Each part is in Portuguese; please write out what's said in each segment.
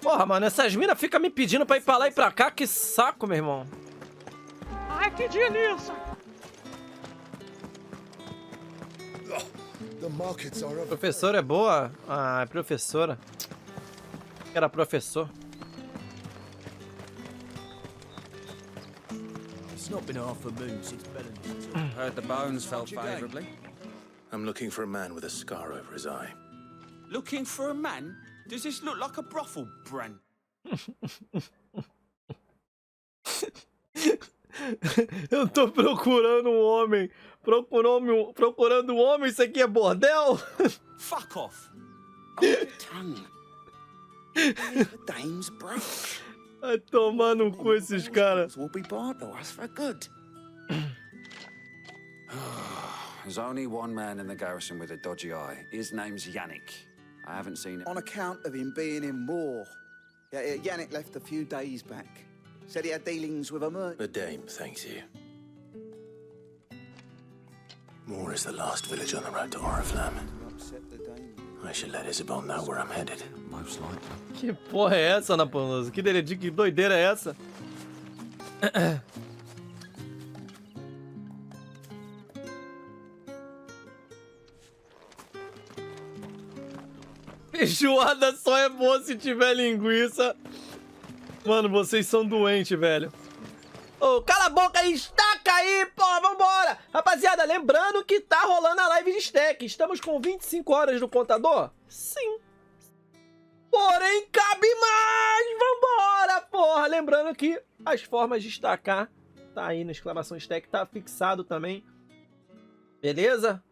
Porra, mano, essas minas ficam me pedindo pra ir pra lá e pra cá. Que saco, meu irmão. Ai, que delícia. Professora é boa? Ah, é professora. Era professor. Not been half a moon since Pelo. Heard the bones fell favourably. I'm looking for a man with a scar over his eye. Looking for a man? Does this look like a brothel, Bran? Eu tô procurando um homem. Procurando um homem, isso aqui é bordel? Fuck off! Hold your tongue. Here's the dame's brush. Vai tomar no cu esses caras. Will be barred to us for good. There's only one man in the garrison with a dodgy eye. His name's Yannick. I haven't seen him. On account of him being in war. Yeah, Yannick left a few days back. Said he had dealings with a merchant. The dame thanks you. Moor is the last village on the road to Oriflamme. I should let Isabel know where I'm headed. Most likely. Que porra é essa, Napoleoso? Que doideira é essa? Feijoada só é boa se tiver linguiça. Mano, vocês são doentes, velho. Ô, cala a boca e estaca aí, pô, vambora! Rapaziada, lembrando que tá rolando a live de stack. Estamos com 25 horas no contador? Sim. Porém, cabe mais! Vambora, porra! Lembrando que as formas de estacar tá aí na exclamação stack, tá fixado também. Beleza?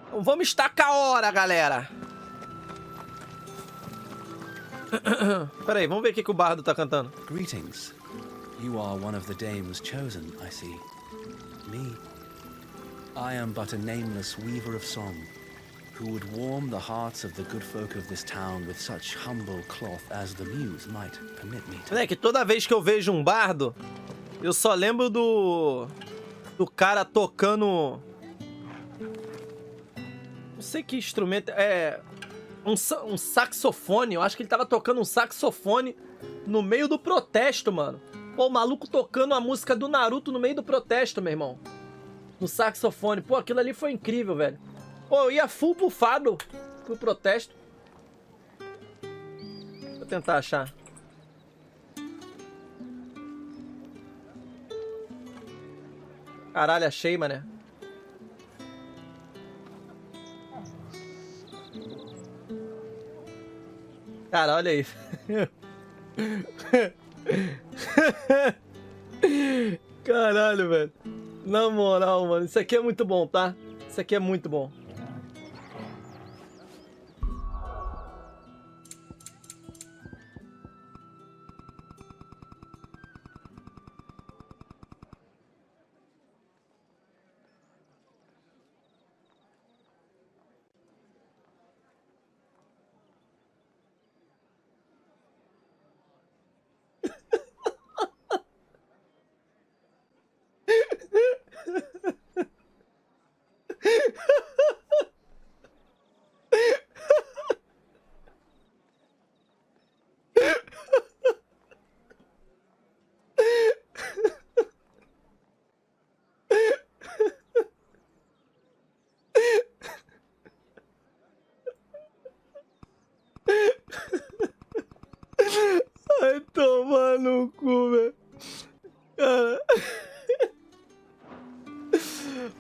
Então vamos estacar a hora, galera. Pera aí, vamos ver o que o bardo tá cantando. Greetings. You are one of the dames chosen, I see. Me. I am but a nameless weaver of song, who would warm the hearts of the good folk of this town with such humble cloth as the muse might permit me to. Moleque, toda vez que eu vejo um bardo, eu só lembro do cara tocando... Não sei que instrumento... É... Um saxofone. Eu acho que ele tava tocando um saxofone no meio do protesto, mano. Pô, o maluco tocando a música do Naruto no meio do protesto, meu irmão. No saxofone. Pô, aquilo ali foi incrível, velho. Pô, eu ia full bufado pro protesto. Vou tentar achar. Caralho, achei, mané. Cara, olha aí. Caralho, velho. Na moral, mano. Isso aqui é muito bom, tá? Isso aqui é muito bom. Vai tomar no cu, velho. Cara.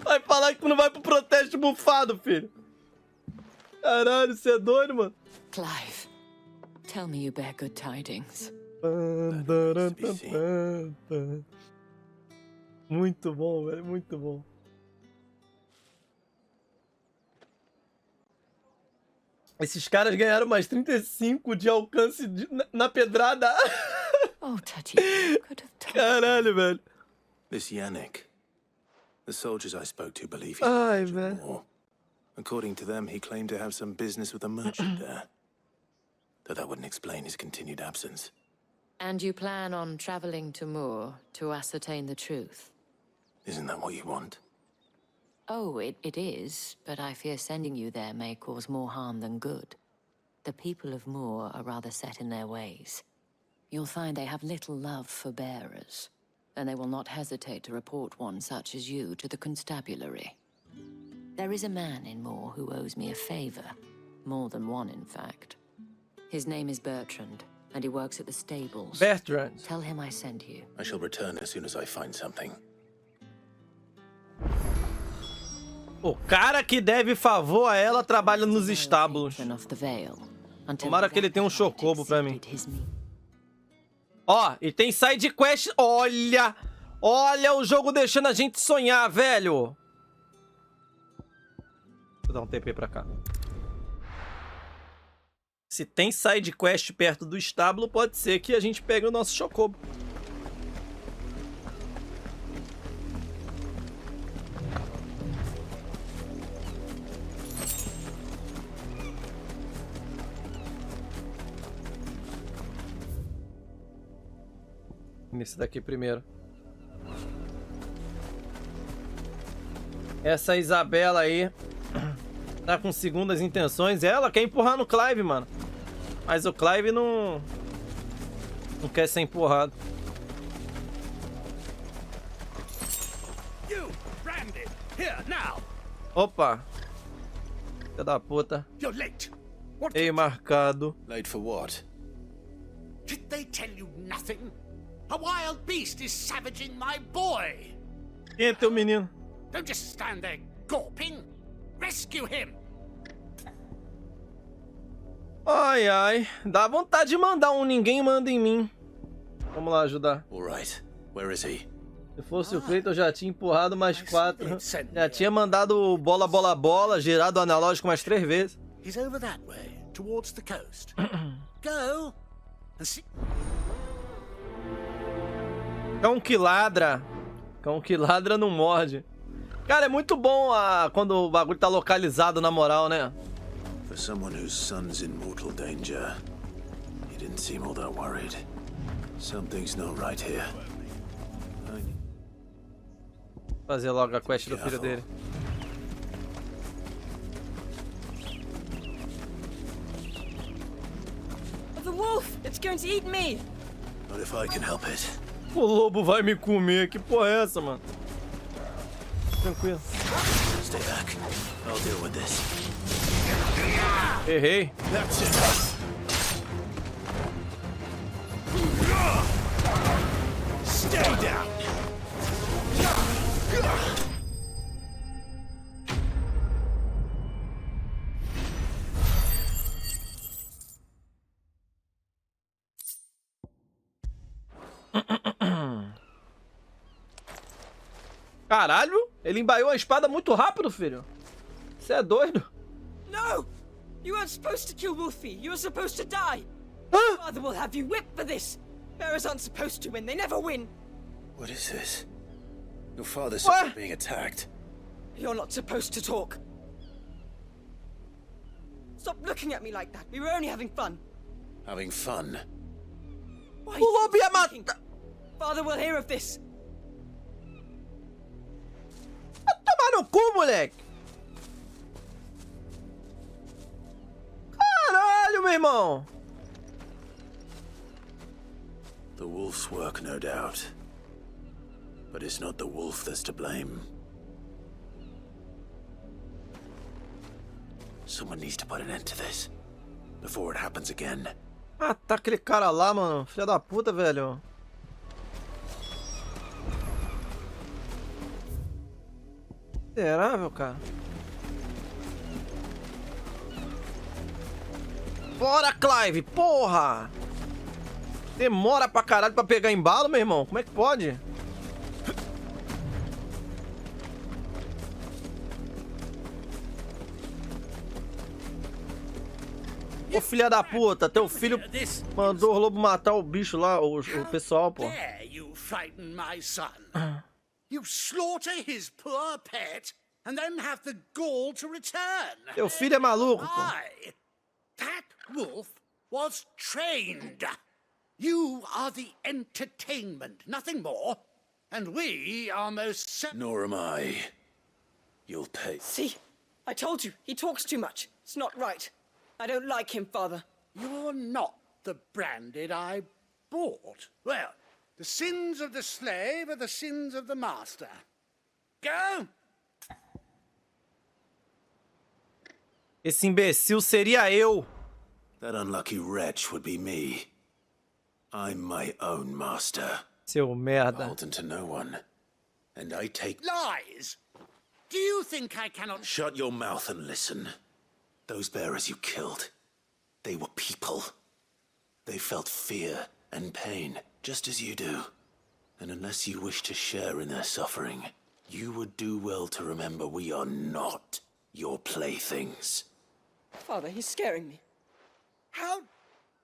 Vai falar que tu não vai pro protesto bufado, filho. Caralho, você é doido, mano. Clive, tell me you bear good tidings. Muito bom, velho, muito bom. Esses caras ganharam mais 35 de alcance na pedrada. Oh, Tati, could have told. Caralho, velho. This Yannick. The soldiers I spoke to believe he's Ai, in velho. war. According to them, he claimed to have some business with a merchant there. Though that wouldn't explain his continued absence. And you plan on traveling to Moor to ascertain the truth? Isn't that what you want? Oh, it is, but I fear sending you there may cause more harm than good. the people of Moor are rather set in their ways. You'll find they have little love for bearers, and they will not hesitate to report one such as you to the constabulary. There is a man in Moor who owes me a favor. More than one, in fact. His name is Bertrand, and he works at the stables. Bertrand. Tell him I sent you. I shall return as soon as I find something. O cara que deve favor a ela trabalha nos estábulos. Tomara que ele tenha um chocobo pra mim. Ó, e tem side quest. Olha! Olha o jogo deixando a gente sonhar, velho. Vou dar um TP pra cá. Se tem side quest perto do estábulo, pode ser que a gente pegue o nosso chocobo. Nesse daqui primeiro. Essa Isabela aí tá com segundas intenções. Ela quer empurrar no Clive, mano. Mas o Clive não quer ser empurrado. Opa. Filha da puta. Ei, marcado. Late for what? Did they tell you nothing? A wild beast is savaging my boy. Quem é teu menino? Don't just stand there gawping. Rescue him. Ai, ai. Dá vontade de mandar um ninguém manda em mim. Vamos lá ajudar. All right. Where is he? Se fosse o Cleiton, eu já tinha empurrado mais 4. Já tinha mandado bola, bola, bola, girado o analógico mais 3 vezes. He's over that way, towards the coast. Go and see. Cão que ladra. Cão que ladra não morde. Cara, é muito bom quando o bagulho tá localizado, na moral, né? For someone whose son's in mortal danger, he didn't seem all that worried. Something's not right here. Fazer logo a quest do filho dele. The wolf! It's going to eat me! Not if I can help it. O lobo vai me comer. Que porra é essa, mano? Tranquilo. Stay back. I'll deal with this. Errei. That's it. Stay down. Caralho, ele embaiou a espada muito rápido, filho. Você é doido? No! You weren't supposed to kill Wolfie. You were supposed to die. Hã? Father will have you whipped for this. Bearers aren't supposed to win. They never win. What is this? Your father's What? being attacked. You're not supposed to talk. Stop looking at me like that. We were only having fun. Having fun. Why O lobo ia speaking? matar. Father will hear of this. Vai tomar no cu, moleque. Caralho, meu irmão. The wolf's work, no doubt. But it's not the wolf that's to blame. Someone needs to put an end to this before it happens again. Ah, tá aquele cara lá, mano. Filha da puta, velho. Miserável, cara. Bora, Clive, porra! Demora pra caralho pra pegar embalo, meu irmão. Como é que pode? Ô, filha da puta, teu filho mandou o lobo matar o bicho lá, o pessoal, pô. Dare you frighten my son? You slaughter his poor pet and then have the gall to return. Teu filho é maluco, pô. That wolf was trained. You are the entertainment, nothing more. And we are most... Nor am I. You'll pay. See? I told you. He talks too much. It's not right. I don't like him, Father. You're not the branded I bought. Well, the sins of the slave are the sins of the master. Go! Esse imbecil seria eu. That unlucky wretch would be me. I'm my own master. Seu merda. Beholden to no one. And I take... Lies! Do you think I cannot... Shut your mouth and listen. Those bearers you killed, they were people. They felt fear and pain, just as you do. And unless you wish to share in their suffering, you would do well to remember we are not your playthings. Father, he's scaring me. How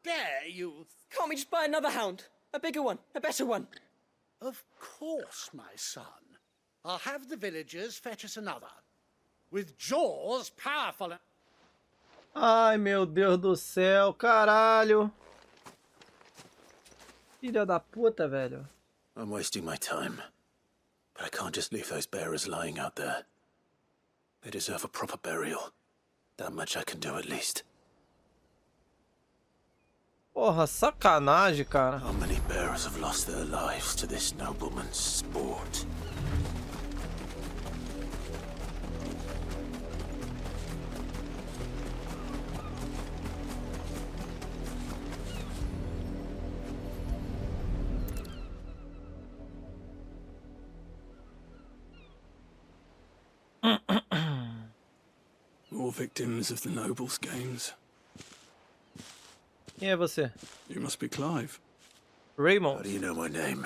dare you... Can't we just buy another hound? A bigger one, a better one. Of course, my son. I'll have the villagers fetch us another. With jaws powerful... Ai, meu Deus do céu, caralho. Filha da puta, velho. I'm wasting my time. But I can't just leave those bearers lying out there. They deserve a proper burial. That much I can do at least. Porra, sacanagem, cara. How many bearers have lost their lives to this nobleman's sport? More victims of the nobles' games. Quem é você? You must be Clive. How Raymond. do you know my name?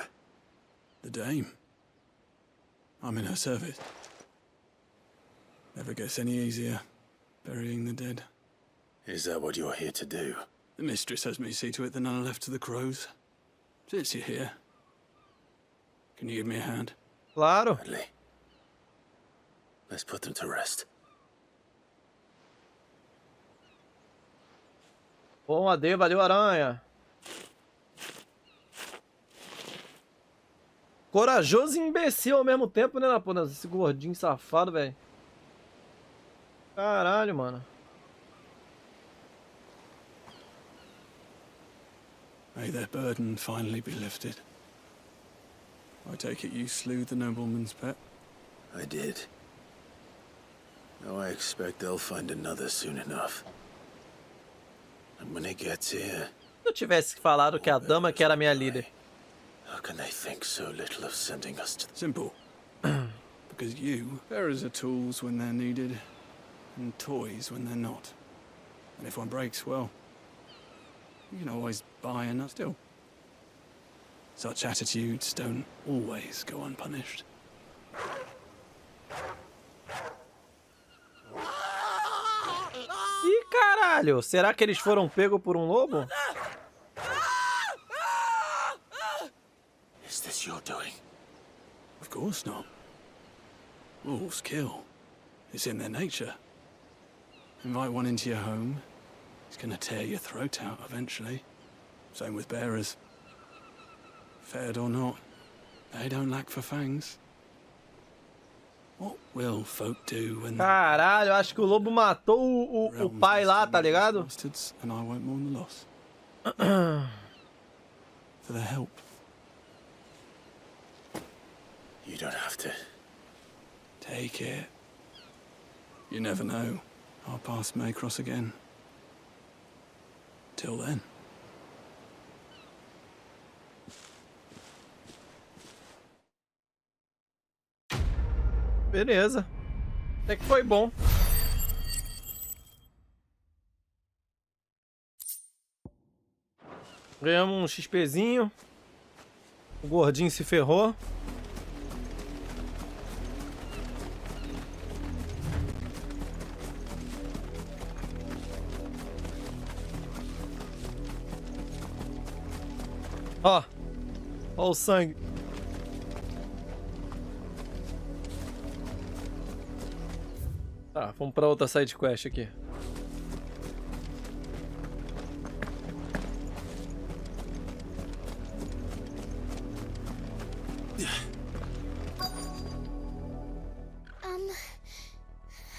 The Dame. I'm in her service. Never gets any easier, burying the dead. Is that what you're here to do? The mistress has me see to it that none are left to the crows. Since you're here, can you give me a hand? Claro. Gladly. Let's put them to rest. Bom, adeus, valeu, aranha. Corajoso e imbecil ao mesmo tempo, né, pô? Esse gordinho safado, velho. Caralho, mano. May their burden finally be lifted. I take it you slew the nobleman's pet? I did. Now I expect they'll find another soon enough. And when it gets here... Se eu tivesse falado que a dama que era minha líder. How can they think so little of sending us to... Simple. Because you, bearers are tools when they're needed, and toys when they're not. And if one breaks, well, you can always buy another still. Such attitudes don't always go unpunished. Ih, caralho! Será que eles foram pegos por um lobo? Is this your doing? Of course not. Wolves kill. It's in their nature. Invite one into your home, he's gonna tear your throat out eventually. Same with bearers. Fed or not, they don't lack for fangs. What will folk do when Caralho, acho que o lobo matou o pai lá, tá ligado? bastards, and I won't mourn the loss. For their help. You don't have to. Take it. You never know. Our paths may cross again. Till then. Beleza. Até que foi bom. Ganhamos um XPzinho. O gordinho se ferrou. Ó. Ó o sangue. Tá, vamos pra outra side quest aqui.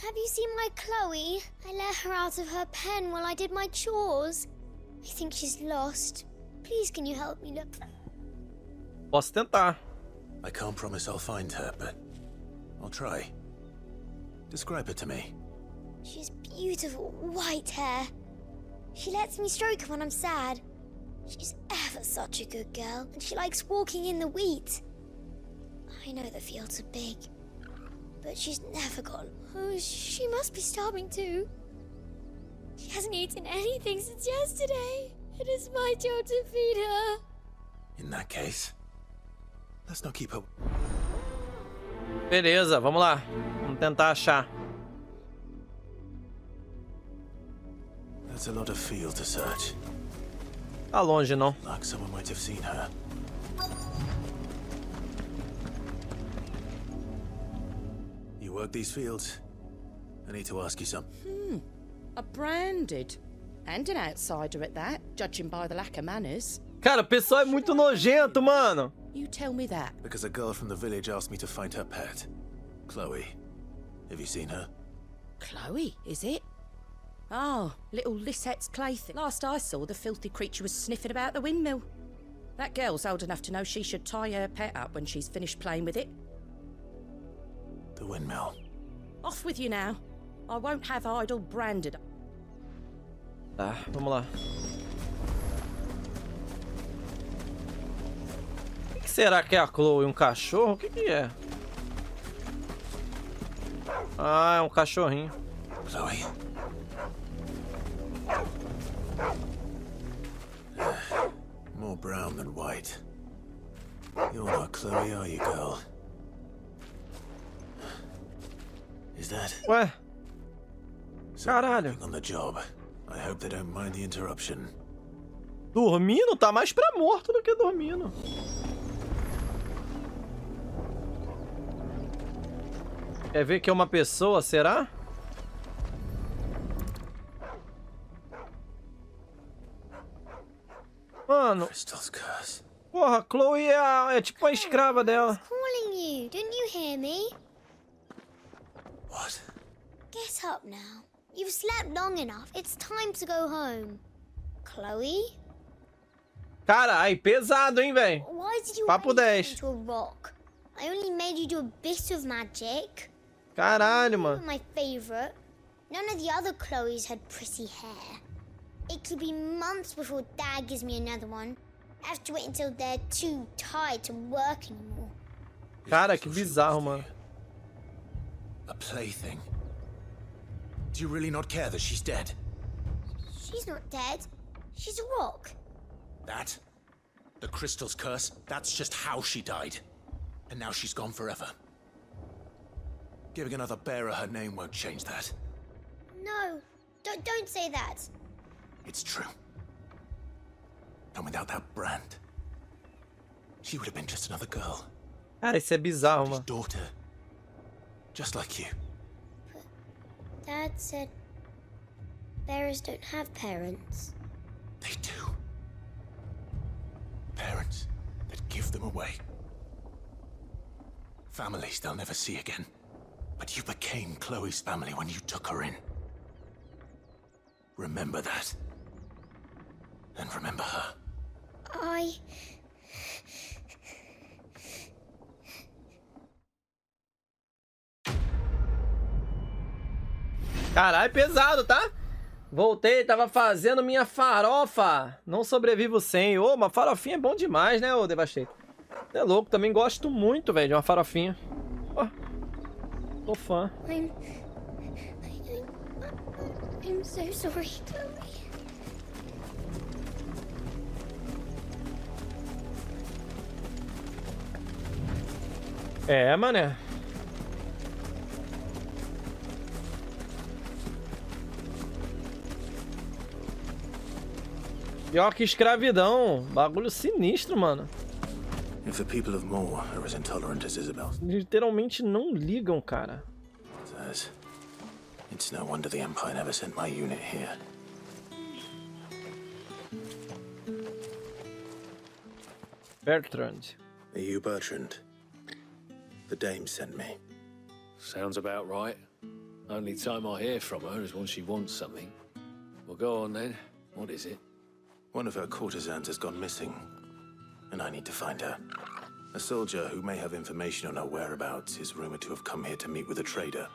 Have you seen my Chloe? I let her out of her pen while I did my chores. I think she's lost. Please, can you help me look? Posso tentar. I can't promise I'll find her, but I'll try. Describe her to me. She's beautiful white hair. She lets me stroke her when I'm sad. She's ever such a good girl, and she likes walking in the wheat. I know the fields are big, but she's never gone. Oh, she must be starving too. She hasn't eaten anything since yesterday. It is my job to feed her. In that case, let's not keep her. Beleza, vamos lá. Vamos tentar achar. That's a lot of field to search. Tá longe, não. Like someone might have seen her. You work these fields? I need to ask you something. A branded. And an outsider at that, judging by the lack of manners. Cara, o pessoal é muito nojento, mano. You tell me that. Because a girl from the village asked me to find her pet. Chloe. Have you seen her? Chloe, is it? Oh, little Lisette's plaything. Last I saw, the filthy creature was sniffing about the windmill. That girl's old enough to know she should tie her pet up when she's finished playing with it. The windmill. Off with you now. I won't have idle branded. Tá, vamos lá. O que será que é a Chloe? Um cachorro? O que é? Ah, é um cachorrinho. Chloe. More brown than white. You're not Chloe, are you, girl? Is that? Ué? Caralho. On the job. I hope they don't mind the interruption. Dormindo? Tá mais pra morto do que dormindo. Quer ver que é uma pessoa, será? Mano. Porra, Chloe é tipo a escrava dela. Calling you. Didn't you hear me? What? Get up now. You've slept long enough. It's time to go home. Chloe? Carai, pesado, hein, velho? Why did you Papo 10. into a rock? I only made you do a bit of magic. Caralho, mano. My favorite. None of the other Chloes had pretty hair. It could be months before Dad gives me another one. I have to wait until they're too tired to work anymore. Cara, que bizarro, mano. A plaything? Do you really not care that she's dead? She's not dead. She's a rock. That? The crystal's curse? That's just how she died. And now she's gone forever. Giving another bearer her name won't change that. No, don't say that. It's true. And without that brand, she would have been just another girl. Cara, isso é bizarro, mano. Daughter. Just like you. But Dad said bearers don't have parents. They do. Parents that give them away. Families they'll never see again. But you became Chloe's family when you took her in. Remember that. And remember her. Caralho, pesado, tá? Voltei, tava fazendo minha farofa. Não sobrevivo sem. Ô, uma farofinha é bom demais, né, ô Devastei? É louco, também gosto muito, velho, de uma farofinha. Ó, tô fã. I'm so sorry, Chloe. É, mané. Pior que escravidão. Bagulho sinistro, mano. If the people of Moor are as intolerant as Isabel Literalmente não ligam, cara. says, it's no wonder the Empire never sent my unit here. Bertrand. Are you Bertrand? The dame sent me. Sounds about right. Only time I hear from her is when she wants something. Well, go on then. What is it? One of her courtesans has gone missing, and I need to find her. A soldier who may have information on her whereabouts is rumored to have come here to meet with a trader.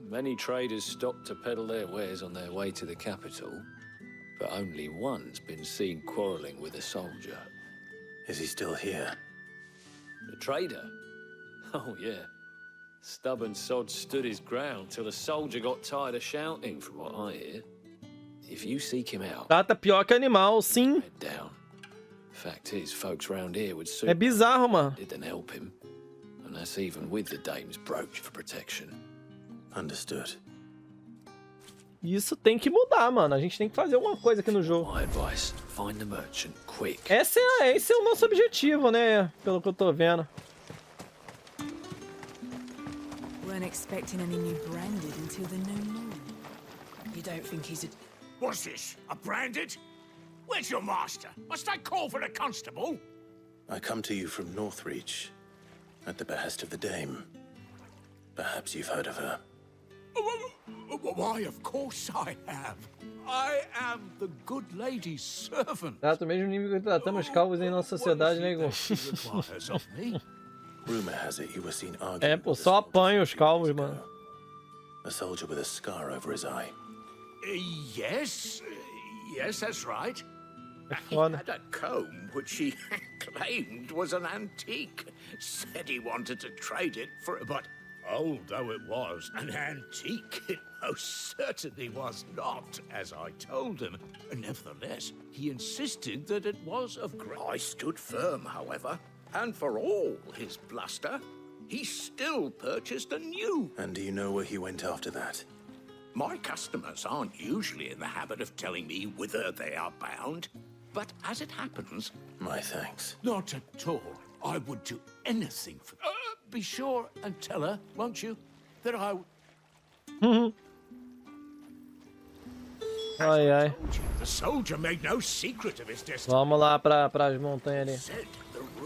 Many traders stop to peddle their wares on their way to the capital, but only one's been seen quarrelling with a soldier. Is he still here? The trader? Oh, yeah. Stubborn sod stood his ground till the soldier got tired of shouting, from what I hear. If you seek him out, Trata pior que animal, sim. head down. Fact is, folks round here would É sooner bizarro, mano. than help him. And that's even with the dame's brooch for protection. Understood. Isso tem que mudar, mano. A gente tem que fazer alguma coisa aqui no jogo. My advice, find the merchant quick. Esse é o nosso objetivo, né? Pelo que eu tô vendo. Weren't expecting any new branded until the new moon. You don't think he's a... What's this? A branded? Where's your master? Must I call for a constable? I come to you from Northreach, at the behest of the dame. Perhaps you've heard of her. Why, of course I have. I am the good lady's servant. Trata o mesmo nível que tratamos calvos em nossa sociedade, né, Igor? Rumor has it you were seen arguing. É, pô, só apanha os calvos, mano. A soldier with a scar over his eye. Yes, that's right. He Foda. had a comb which he claimed was an antique. Said he wanted to trade it for, but old though it was, an antique it most certainly was not, as I told him. Nevertheless, he insisted that it was of great. I stood firm, however, and for all his bluster, he still purchased a new. And do you know where he went after that? My customers aren't usually in the habit of telling me whither they are bound, but as it happens... My thanks. Not at all. I would do anything for... be sure and tell her, won't you, that I... Ai, ai. The soldier made no secret of his destiny. Vamos lá pras montanhas ali.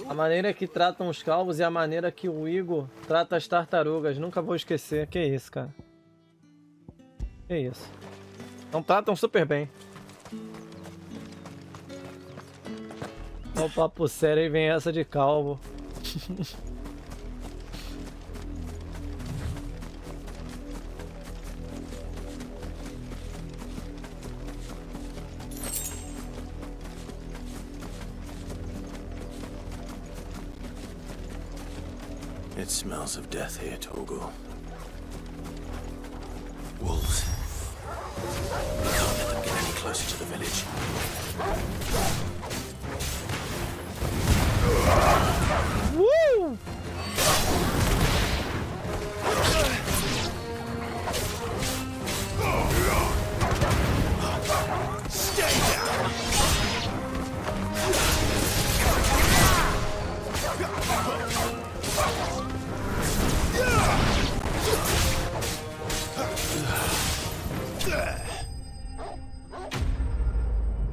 A maneira que tratam os calvos e a maneira que o Igor trata as tartarugas. Nunca vou esquecer. Que isso, cara. Que isso. Então tratam super bem. Ó o papo sério e vem essa de calvo. It smells of death here, Torgal. Wolves. We can't let them get any closer to the village. Woo! Stay down!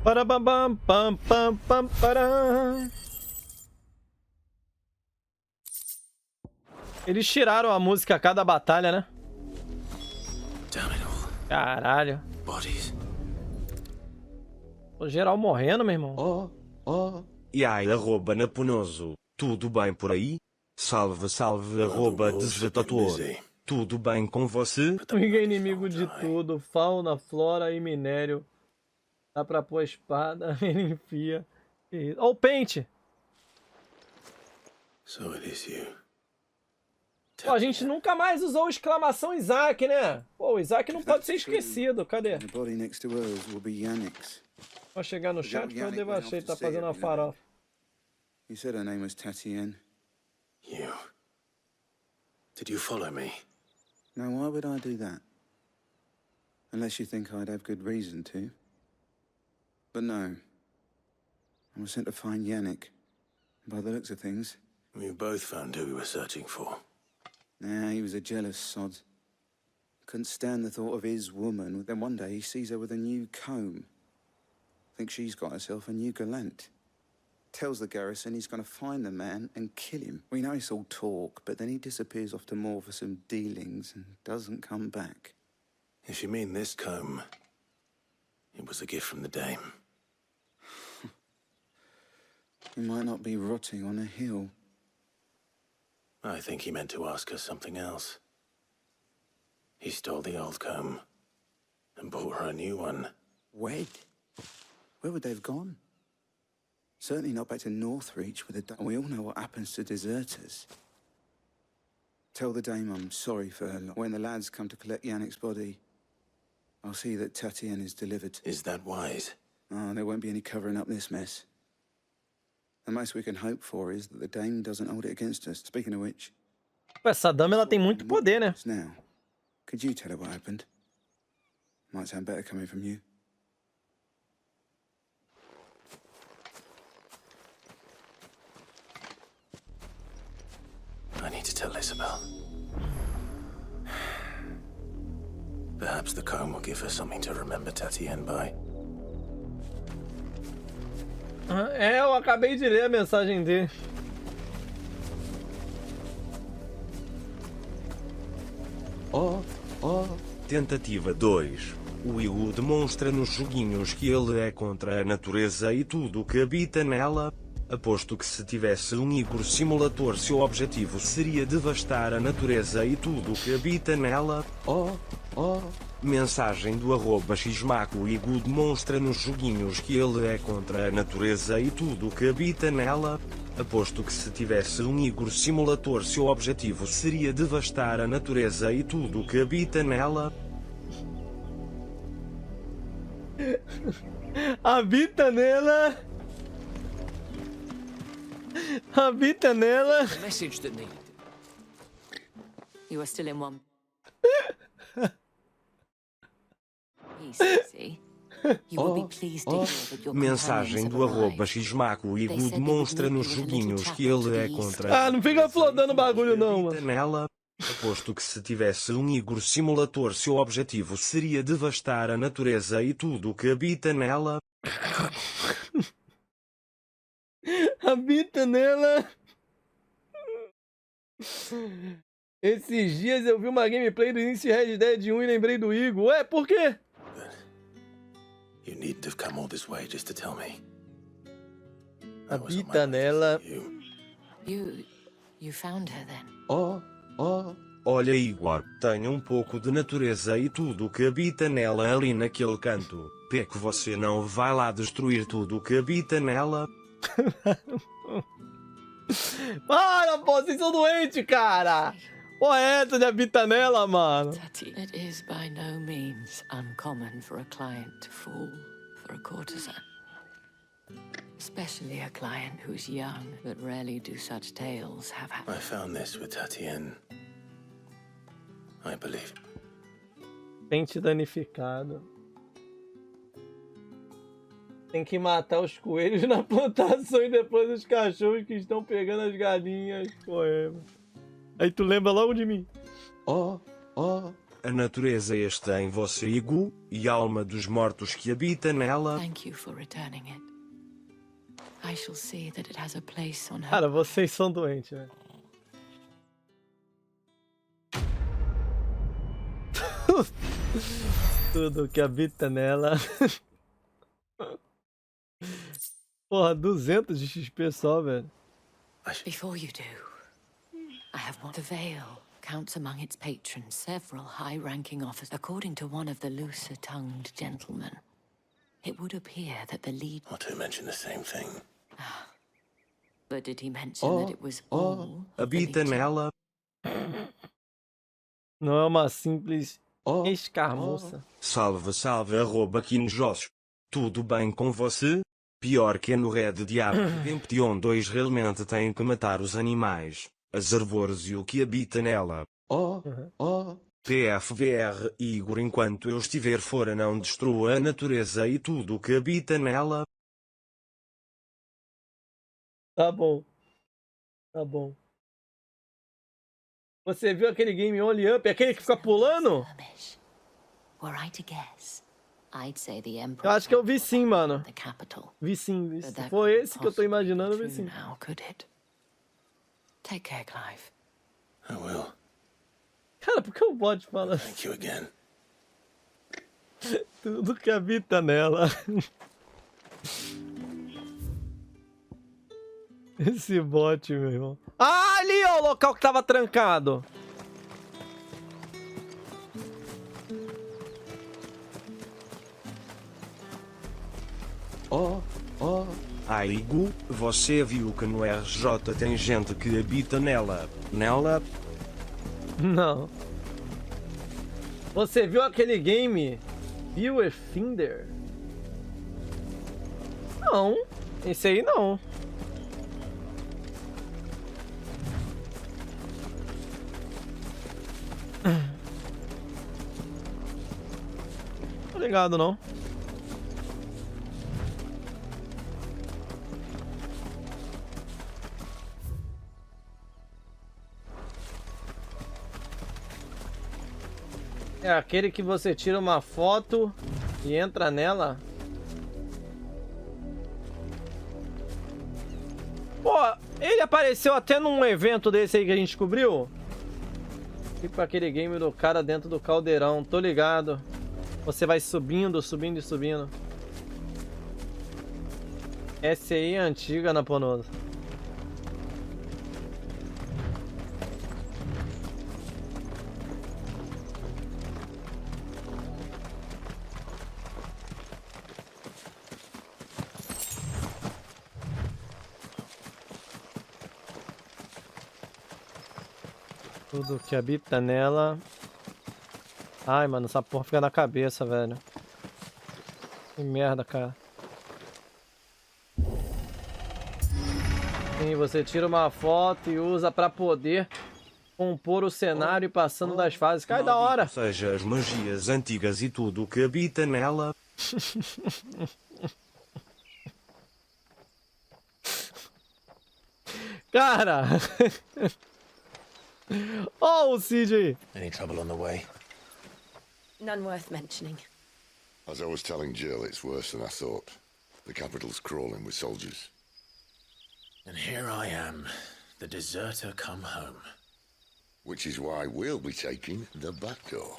Parabam, pam, pam, pam, param. Eles tiraram a música a cada batalha, né? Caralho. Tô geral morrendo, meu irmão. E aí, @ Naponoso. Tudo bem por aí? Salve, salve, @ Desatator. Tudo bem com você? Amigo é inimigo de tudo. Fauna, flora e minério. Dá pra pôr a espada, ele enfia. Ó, o Pente! So it is you. Pô, a gente nunca mais usou exclamação Isaac, né? Pô, o Isaac não pode ser esquecido. Cadê? Vou chegar no chat que eu devachei, tá fazendo uma farofa. You said her name was Tatienne. You. Did you follow me? Now, why would I do that? Unless you think I'd have good reason to. But no. I was sent to find Yannick. By the looks of things. We both found who we were searching for. Nah, he was a jealous sod. Couldn't stand the thought of his woman. Then one day he sees her with a new comb. Thinks she's got herself a new gallant. tells the garrison he's going to find the man and kill him. We know it's all talk, but then he disappears off to Moor for some dealings and doesn't come back. If you mean this comb, it was a gift from the dame. He might not be rotting on a hill. I think he meant to ask her something else. He stole the old comb and bought her a new one. Wed? Where would they have gone? Certainly not back to Northreach with a... We all know what happens to deserters. Tell the dame I'm sorry for her. When the lads come to collect Yannick's body, I'll see that Tatienne is delivered. Is that wise? Oh, there won't be any covering up this mess. The most we can hope for is that the dame doesn't hold it against us. Speaking of which... Essa dama, ela tem muito poder, né? Now, could you tell her what happened? Might sound better coming from you. I need to tell Isabel. Perhaps the comb will give her something to remember Tatienne by. É, eu acabei de ler a mensagem dele. Tentativa 2. O Will demonstra nos joguinhos que ele é contra a natureza e tudo o que habita nela. Aposto que se tivesse um Igor Simulator, seu objetivo seria devastar a natureza e tudo o que habita nela. Mensagem do @xmaco. O Igor demonstra nos joguinhos que ele é contra a natureza e tudo o que habita nela. Aposto que se tivesse um Igor Simulator, seu objetivo seria devastar a natureza e tudo o que habita nela. Habita nela. Habita nela. Message that needed. You are still in one piece, see? You will be pleased to hear that your Mensagem do @xmaco. O Igor demonstra nos joguinhos que ele é contra. Ah, não fica flodando bagulho não, mano. Nela. Aposto que se tivesse um Igor Simulator, seu objetivo seria devastar a natureza e tudo o que habita nela. Habita nela. Esses dias eu vi uma gameplay do início de Red Dead 1 e lembrei do Igor. Ué, por quê? You needn't have come all this way just to tell me. Habita nela. You found her then? Olha, Igor, tenho um pouco de natureza e tudo o que habita nela ali naquele canto. Pé que você não vai lá destruir tudo o que habita nela. Para, pô, vocês são doentes, cara! Pô, é essa de habita nela, mano? It is by no means uncommon for a client to fall for a courtesan. Especially a client who's young, but rarely do such tales have happened. I found this with Tatienne. I believe. Pente danificado. Tem que matar os coelhos na plantação e depois os cachorros que estão pegando as galinhas. Poema. Aí tu lembra logo de mim. A natureza está em você, Igor, e a alma dos mortos que habita nela. Thank you for returning it. I shall see that it has a place on her. Cara, vocês são doentes, velho. Tudo que habita nela. Porra, 200 de XP só, velho. Before you do, I have one. The Vale counts among its patrons several high-ranking officers. According to one of the looser-tongued gentlemen, it would appear that the lead... Or to mention the same thing. But did he mention that it was all... Habita nela. Não é uma simples escarmoça. Salve, salve, @quinjossos. Tudo bem com você? Pior que no Red Dead Redemption 2 realmente tem que matar os animais, as árvores e o que habita nela. PFVR Igor, enquanto eu estiver fora não destrua a natureza e tudo o que habita nela. Tá bom. Tá bom. Você viu aquele game Only Up? Aquele que fica pulando? Were I to guess, I'd say the Eu Emperor. acho que eu vi sim, mano. The capital. Vi sim. But Se that for couldn't esse que eu tô imaginando, eu vi possibly sim. be true now, could it? Take care, Clive. I will. Cara, por que o bot fala Thank you again. tudo que habita nela? Esse bot, meu irmão. Ah, ali, ó, o local que tava trancado. Oh, Aigo, você viu que no RJ tem gente que habita nela? Não. Você viu aquele game Viewer Finder? Não. Esse aí não. Tô ligado, não. É aquele que você tira uma foto e entra nela. Pô, ele apareceu até num evento desse aí que a gente descobriu. Tipo aquele game do cara dentro do caldeirão, tô ligado. Você vai subindo, subindo e subindo. Essa aí é antiga, Naponoso. Tudo que habita nela. Ai, mano, essa porra fica na cabeça, velho. Que merda, cara. Sim, você tira uma foto e usa pra poder compor o cenário e passando das fases. Cai da hora. Ou seja, as magias antigas e tudo que habita nela. Cara! Oh, CJ! Any trouble on the way? None worth mentioning. As I was telling Jill, it's worse than I thought. The capital's crawling with soldiers. And here I am, the deserter come home. Which is why we'll be taking the back door.